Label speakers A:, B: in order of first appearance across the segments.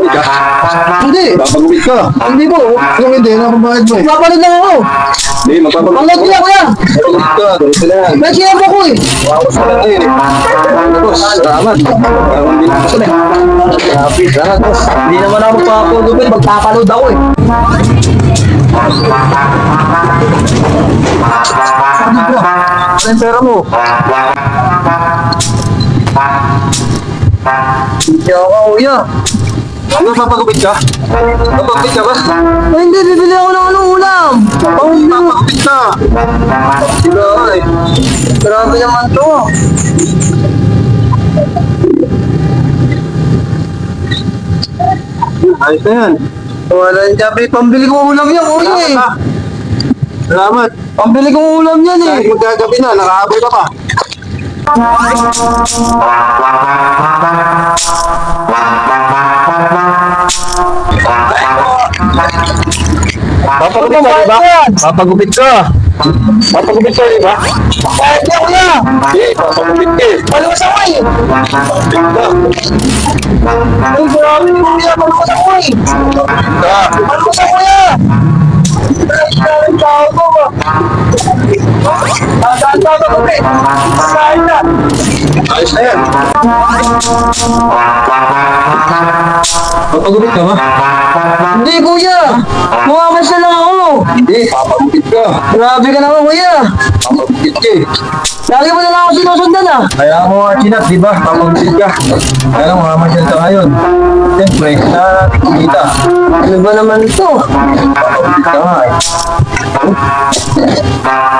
A: Hindi.
B: Papagupit ka.
A: Hindi po.
B: Kung hindi, napabayad mo eh.
A: Magpapanood lang ako.
B: Hindi, magpapagupit
A: Ang lagi ako yan.
B: ka. Ganito na yan.
A: May sinabi ako eh.
B: Wawas ka lang yun eh. Boss, salamat. Parang hindi na kasi. Grabe, salamat boss.
A: Hindi naman ako magpapagupit. Magpapanood ako eh.
B: Ano yung pera mo?
A: Hindi ako kuya.
B: Ano, papagupit ka? Papagupit ka ba?
A: Ay, hindi. Bibili ako ng anong ulam.
B: Oo, papagupit ka. Diba eh.
A: Grabe naman to.
B: Ayos na yan.
A: Wala yung sabi. Pambili ko ulam yan kuya eh.
B: Salamat. Salamat.
A: Pambili ko ulam yan eh.
B: Kahit magkagabi na, nakahabol ka pa. Papagupit ka, diba? Papagupit ka. Papagupit ka, diba?
A: Kahit niya kuya.
B: Hindi, papagupit ka eh.
A: Paluwas ako eh.
B: Papagupit ka.
A: Ay, grabe ni kuya. Paluwas ako eh.
B: Ka.
A: Paluwas ako kuya. Ay, tao ko ba? Saan pa ako kuya? Saan na?
B: Ayos na yan. Papagupit ka ba?
A: Hindi kuya. Muwakas na lang ako.
B: Hindi, papagupit ka.
A: Grabe ka naman kuya.
B: Papagupit ka eh.
A: Lagi mo na lang ako sinusundan ah.
B: Kaya mo nga chinat, di ba? Papagupit ka. Kaya lang, mamasyal ka ngayon. Siyempre, na kita.
A: Ano ba naman ito?
B: Papagupit ka nga eh.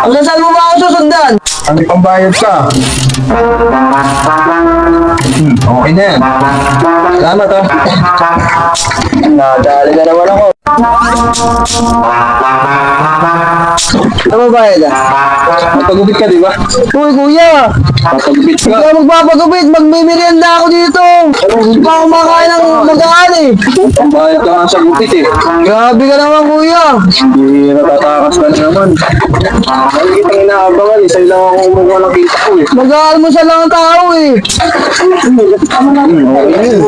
A: Hanggang saan mo ba ako susundan?
B: Ang pambayad ka. Okay na yan. Salamat ah.
A: Nadali ka naman ako. Ano ba yan ah?
B: Papagupit ka, di ba?
A: Uy kuya!
B: Papagupit
A: Hindi
B: ka.
A: ako magpapagupit. Magmimerienda ako dito. Hindi pa ako makain ng magaan eh.
B: Pambayad ka nga sa gupit eh.
A: Grabe ka naman kuya.
B: Hindi natatakas ka na naman. Lagi kitang inaabangan eh. Sa'yo lang ako kumukuha ng kita ko eh.
A: Mag-aalmusal lang ang tao eh.
B: Okay.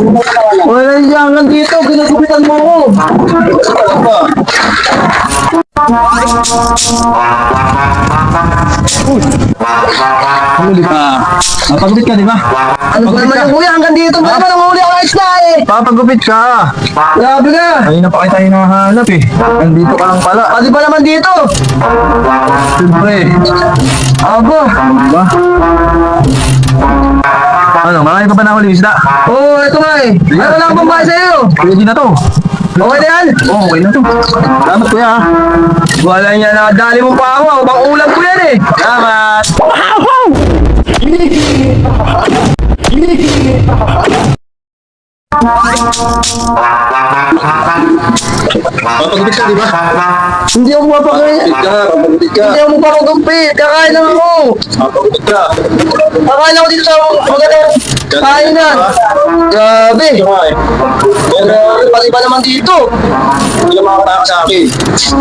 A: Wala siya hanggang dito. Ginagupitan mo ako.
B: Ano ba? Huli ka. Papagupit ka, di ba?
A: Ano ba naman yung kuya? Hanggang dito ba naman ang huli ako ng isda eh.
B: Papagupit ka.
A: Grabe ka.
B: Ayun na pa kita hinahanap eh. Nandito ka lang pala.
A: Pati ba naman dito?
B: Siyempre.
A: Aba.
B: Diba? Ano, marami ka ba na huli isda?
A: Oo, ito nga eh. Ano lang pang bahay sa'yo?
B: Pwede na to.
A: Okay na yan?
B: Oo, okay na to. Salamat kuya ha.
A: Wala niya na. Dali mo pa ako. Bang ulam ko yan eh.
B: Salamat. Papagupit ka, di ba?
A: Hindi ako mapakain.
B: Papagupit ka.
A: Hindi ako mapapagupit. Kakain lang ako.
B: Papagupit ka.
A: Kakain ako dito sa magandang kainan. Grabe. Grabe. Pati ba naman dito?
B: Hindi ka makakataka sa akin.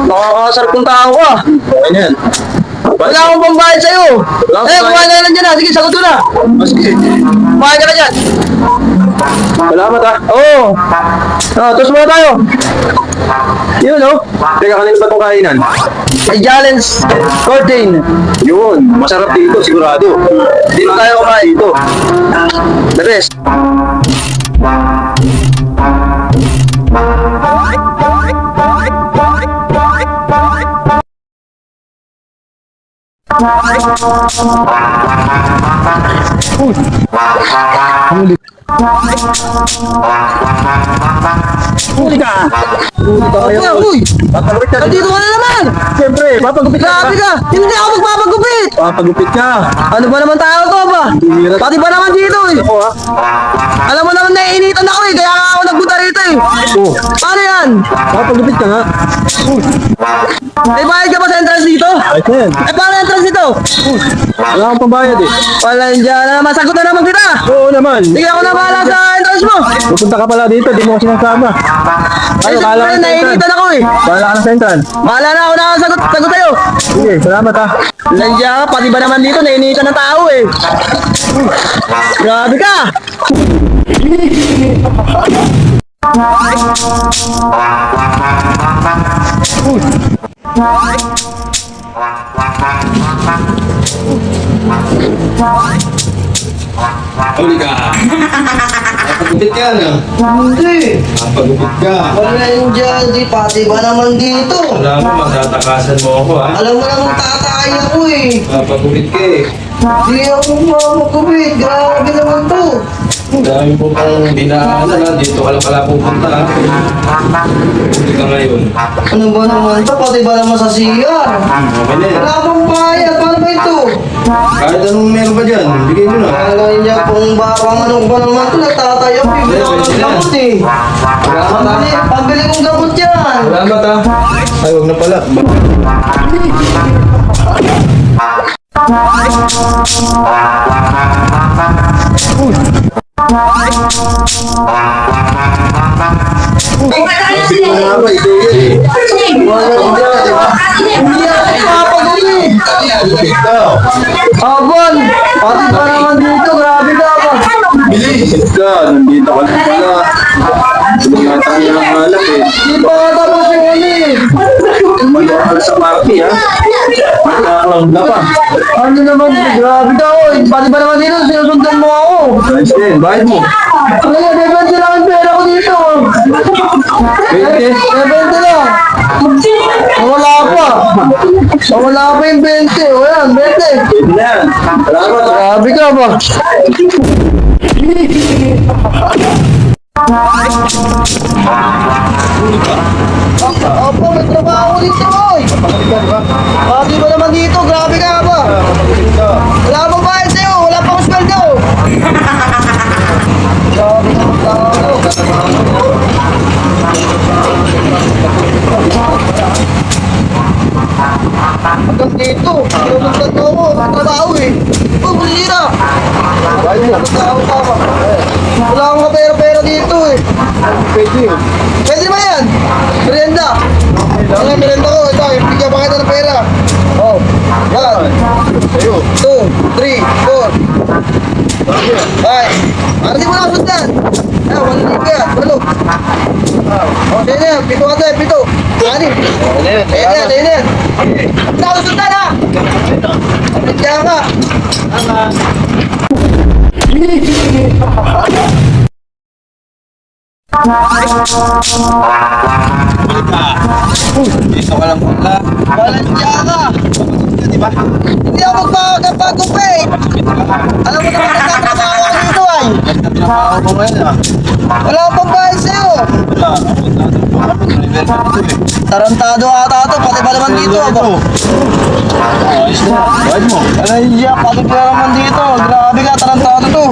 A: Nakakasarap ng tao ka.
B: Okay na yan.
A: Wala akong pambayad sa'yo.
B: Wala akong
A: Eh,
B: pambayad.
A: kumain ka na lang dyan ah. Sige, sagot ko na.
B: Sige.
A: Kumain ka na dyan.
B: Salamat ha.
A: Oo. Tos muna tayo. Yun oh.
B: Teka, kanina ba itong kainan?
A: Ay, challenge 14.
B: Yun, masarap dito, sigurado. Dito tayo kumain dito.
A: The best.
B: Huli ka! Huli ka
A: Uy,
B: kayo.
A: uy!
B: Papagupit ka.
A: Nandito ka na naman!
B: Siyempre, papagupit ka.
A: Grabe ka! Hindi ako magpapagupit!
B: Papagupit ka.
A: Ano ba naman tayo to ba?
B: Bihira.
A: Pati ba naman dito eh?
B: Ako ha.
A: Alam mo naman naiinitan ako eh, kaya nga ako nagpunta rito eh.
B: Oo.
A: Paano yan?
B: Papagupit ka nga.
A: May bayad ka ba sa entrance dito?
B: Ayos na yan.
A: Eh paano entrance dito?
B: Wala akong pambayad eh.
A: Wala yan dyan. Masagot na naman kita.
B: Oo naman.
A: Sige ako na bahala sa entrance mo.
B: Pupunta ka pala dito, di mo ko sinasama. Ano, kala ka sa entrance?
A: Naiinitan ako eh.
B: Bahala ka na sa entrance.
A: Bahala na ako nakasagot tayo.
B: Sige, salamat ha.
A: Nandiyan ka, pati ba naman dito, nainitan ng tao eh. Grabe ka!
B: Huli ka. Napagupit ka, no?
A: Hindi.
B: Napagupit ka.
A: Wala yung dyan, di pati ba naman dito?
B: Alam mo, matatakasan mo ako, ha?
A: Alam mo namang tatay ako eh.
B: Napagupit ka eh.
A: Di ako mamagupit, grabe naman to.
B: Ang dami po pang dinaanan, ha? Dito ka lang pala pupunta, ha? Huli ka ngayon.
A: Ano ba naman to? Pati ba naman sa CR?
B: Okay na yan.
A: Wala akong bayad, paano ba ito?
B: Kahit anong meron pa dyan, bigay mo na.
A: Wala niya kung bakang ano ba naman to, natatay ako eh. Bili ako ng gamot eh. Pambili kong gamot yan.
B: Salamat, ha? Ay, huwag na pala.
A: Hindi ako papagaling. Abon, pati pa naman dito, grabe ka ba?
B: Bilis ka, nandito ka na pala. Tumatang niya ang halap eh.
A: Di pa nga tapos yung uli.
B: Mahal sa party, ha? Nakakalaw na pa.
A: Ano naman, grabe ka oh. Pati pa naman dito, sinusundan mo ako.
B: Ayos din, bayad mo.
A: Ano yan, bebente lang ang pera ko dito.
B: 20.
A: Bebente lang. Wala pa. Wala pa yung 20. O yan, 20.
B: Pwede na yan. Salamat, ha?
A: Grabe ka ba? Opo, may trabaho dito, oy. Pati ba naman dito? Grabe ka ba? Wala pang bayad sa'yo, wala pang sweldo. Grabe ka tao. Hanggang dito, sinundan mo ako, may trabaho eh. Oh, bulira. Trabaho ka ba? Wala akong kapera-pera dito eh.
B: Pwede.
A: Pwede ba yan? Merienda. Ano yung merienda ko? Ito, bigyan pa kita ng pera. Oh, yan.
B: Sa'yo.
A: 2, 3, 4. Ay, para di mo na sundan. Ay, wala libo yan. Walo. Oh, sa'yo na yan. Pito ka tayo, pito. Anim. Ayan, ayan. Hindi ako sundan ha. Kaya ka.
B: Dito ka lang pala.
A: Walang ka.
B: Di ba?
A: Hindi ako magpapagupit. Alam mo naman nagtatrabaho ako dito ay.
B: Pinapahaw mo ngayon, ha?
A: Wala akong pambayad sa'yo.
B: Wala.
A: Tarantado ata ito, pati ba naman dito? Aba?
B: Ayos na. Bayad mo.
A: Ay, yeah, pati ba naman dito? Grabe ka, tarantado to.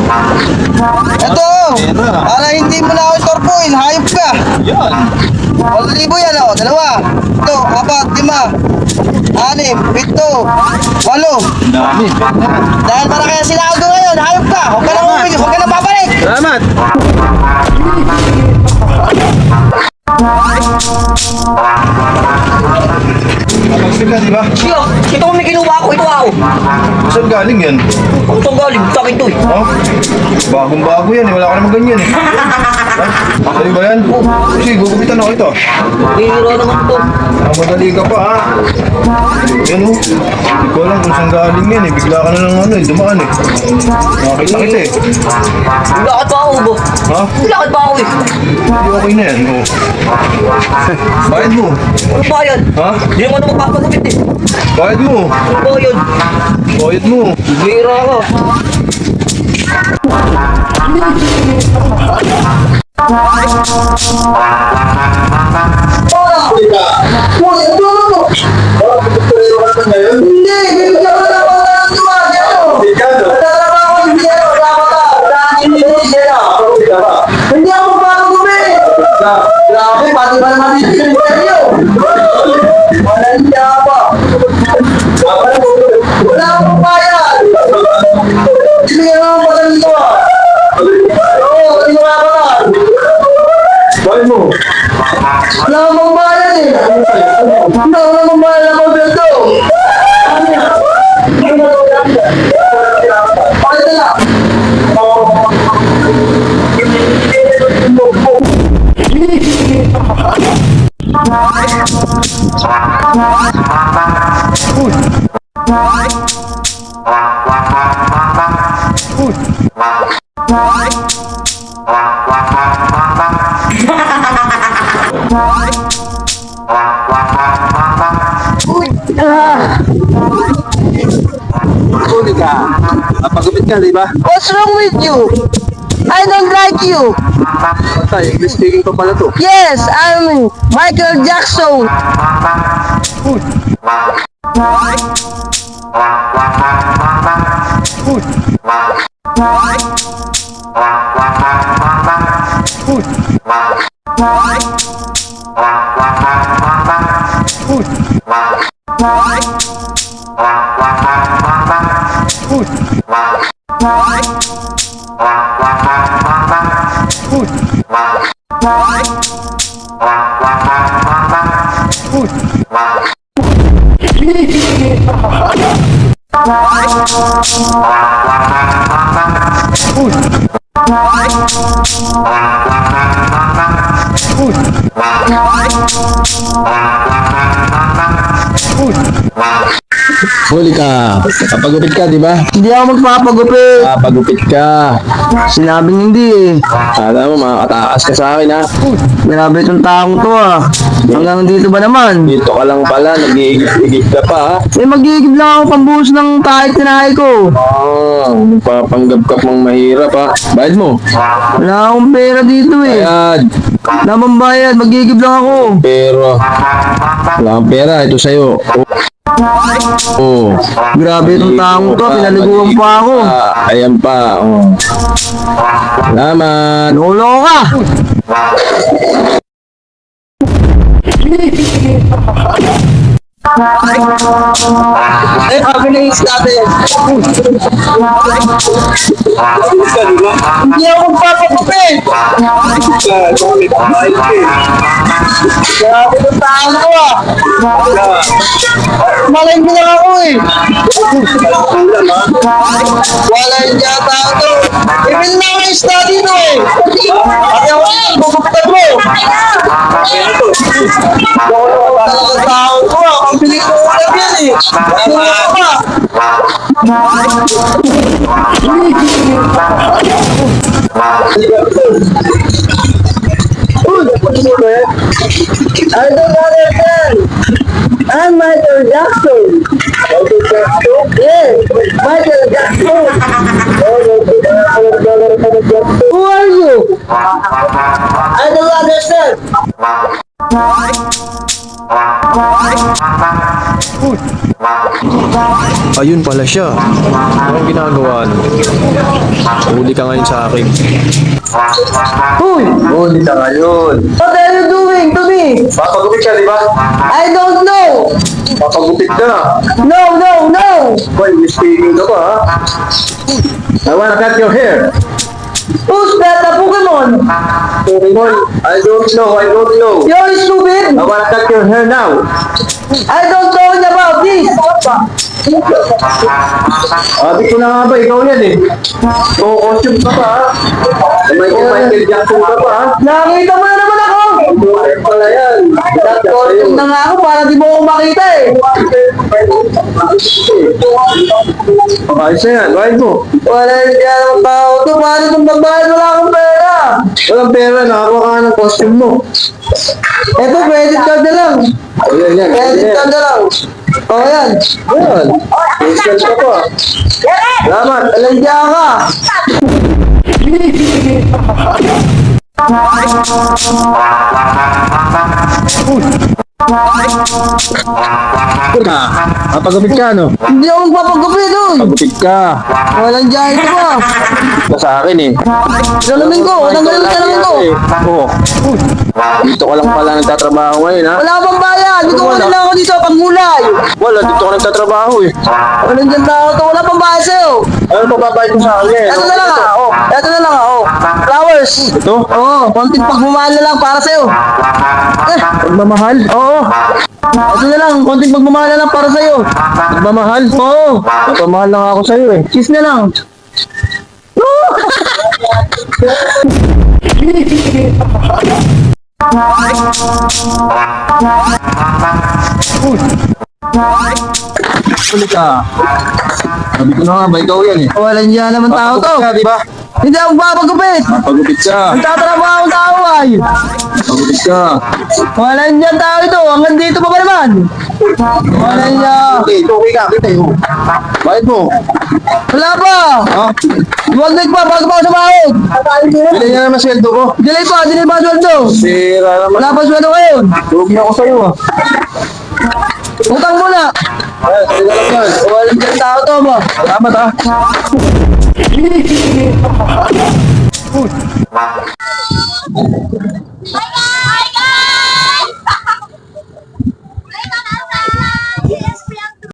A: Ito, para hindi mo na ako istorpuin, hayop ka.
B: Yan.
A: 1,000 yan o, 2, 4, 5, 6, 7, 8, 8.
B: Dami.
A: Dahil para kaya sinahod ko ngayon, hayop ka. Huwag ka na umuwi, huwag ka na babalik.
B: Salamat. Kapagsin ka, di ba?
C: Siya, ito kung may kinuha ako, ito ako.
B: Saan galing yan?
C: Kung itong galing, sa akin to eh.
B: Ha? Bagong-bago yan eh. Wala ka naman ganyan eh. Ha? Sa'yo ba yan? Sige, gugupitan ako ito.
C: Hihiro naman to.
B: Madali ka pa ha. Yan oh. Hindi ko alam kung saan galing yan eh. Bigla ka na lang ano eh. Dumaan eh. Nakakita kita eh.
C: Lakad pa ako ba?
B: Ha?
C: Lakad pa ako eh.
B: Hindi okay na yan. Oh. Bayad mo.
C: Ano ba yan?
B: Ha?
C: Hindi naman ako magpapagupit eh.
B: Bayad mo.
C: Ano ba yan?
B: Bayad mo.
C: Hihiro ako.
A: Hindi, bibigyan ko na ako ng tuwag. Nagtatrabaho ko hindi ako, dapat hindi ako magpapagupit. Grabe, pati ba naman dito yung interview? Walang siya pa. Wala akong bayad. Bibigyan mo pa ng ito. Oo. Wala akong bayan eh. Wala akong bayan ako dito. Pakita na.
B: Huli ka. Napagupit ka, di ba?
A: What's wrong with you? I don't like you.
B: Patay, English speaking pa pala to.
A: Yes, I'm Michael Jackson.
D: Huli ka. Papagupit ka, di ba?
A: Hindi ako magpapagupit.
D: Papagupit ka.
A: Sinabing hindi eh.
D: Alam mo, makakatakas ka sa akin, ha?
A: Grabe itong taong to ah. Hanggang dito ba naman?
D: Dito ka lang pala, nag-iigit ka pa, ha?
A: Eh magigib lang ako pambuhos ng kahit tinahay ko.
D: Papanggap ka pang mahirap, ha? Bayad mo.
A: Wala akong pera dito eh.
D: Bayad.
A: Naman bayad, magigib lang ako.
D: Pero, wala kang pera. Ito sa'yo. Oh.
A: Grabe itong taong to, pinaliguan pa ako.
D: Ayan pa, oh. Salamat.
A: Lolo ka. Eh, kami na yung natin. Hindi ako magpapagupit. Grabe itong taong to ah. Malayin mo lang ako eh. Wala yung yata ako. Ibig na ako yung study to eh. Pati ako yan, gugupitan mo. Talagang tao ko ah. Ang pilit ko ulam yan eh. Ano nga ba? I don't understand. I'm Michael Jackson. Michael Jackson? Yes, Michael Jackson. Who are you? I don't understand.
D: Ayun pala siya. Anong ginagawa nun? Huli ka ngayon sa akin.
A: Uy,
B: Huli ka ngayon.
A: what are you doing to me?
B: Papagupit ka, di ba?
A: I don't know.
B: Papagupit ka.
A: No, no, no.
B: Boy, English speaking ka pa, ha? I wanna cut your hair.
A: Who's that? A Pokemon?
B: Pokemon, I don't know.
A: You're stupid.
B: I wanna cut your hair now.
A: I don't know about this.
B: Sabi ko na nga ba, ikaw yan eh. Costume ka pa, ha? May Michael Jackson ka pa, ha?
A: Nakita mo na naman ako.
B: Ay pala yan.
A: Nag-costume na nga ako para di mo ako makita eh.
B: Ayos na yan, bayad mo.
A: Wala yung ang tao to. Paano itong babayad? Wala akong pera.
B: Walang pera, nakakuha ka ng costume mo.
A: Eto, credit card na lang.
B: Ayan yan.
A: Credit card na lang. O, yan.
B: Ayan. Instant ka pa. Salamat.
A: Alagya ka.
D: Kapagupit ka, no?
A: Hindi ako magpapagupit, doon.
D: Pagupit ka.
A: Walang dyan ito ba?
D: Ito sa akin eh.
A: Salamin ko, walang ganun sa salamin ko.
D: Oo. Dito ka lang pala nagtatrabaho ngayon, ha?
A: Wala bang bayan? Dito ko lang ako dito, pagmulay.
D: Wala, dito ka nagtatrabaho eh.
A: Walang dyan tao to, wala pang bayan sa'yo.
D: Ano pa babayad mo sa akin eh?
A: Ito na lang ah, oh. Ito na lang ah, oh. Flowers.
D: Ito?
A: Oo, konting pagmamahal na lang para sa'yo.
D: Pagmamahal? Oo.
A: Ito na lang, konting pagmamahal na lang para sa'yo.
D: Pagmamahal?
A: Oo,
D: Pagmamahal lang ako sa'yo eh.
A: kiss na lang.
D: Ulit ka. Sabi ko na nga ba, ikaw yan eh.
A: Walang dyan naman tao to.
D: Pagupit ka, di ba?
A: Hindi ako magpapagupit.
D: Pagupit ka.
A: Ang tatrabaho ang tao ay.
D: Pagupit ka.
A: Walang dyan tao ito, hanggang dito pa ba naman? Walang dyan.
D: Okay, ito okay ka. Kita yun. Bayad mo.
A: Wala pa.
D: Ha?
A: Duwag pa, bago pa ako sa bahod.
D: Bilhin niya naman sweldo ko.
A: Delay pa sweldo.
D: Sira naman.
A: Wala pa sweldo ngayon.
D: Lugi ako sa'yo ah.
A: Utang muna.
D: Ay, sila lang yan.
A: Walang dyan tao to mo.
D: Salamat ah.
E: Bye-bye!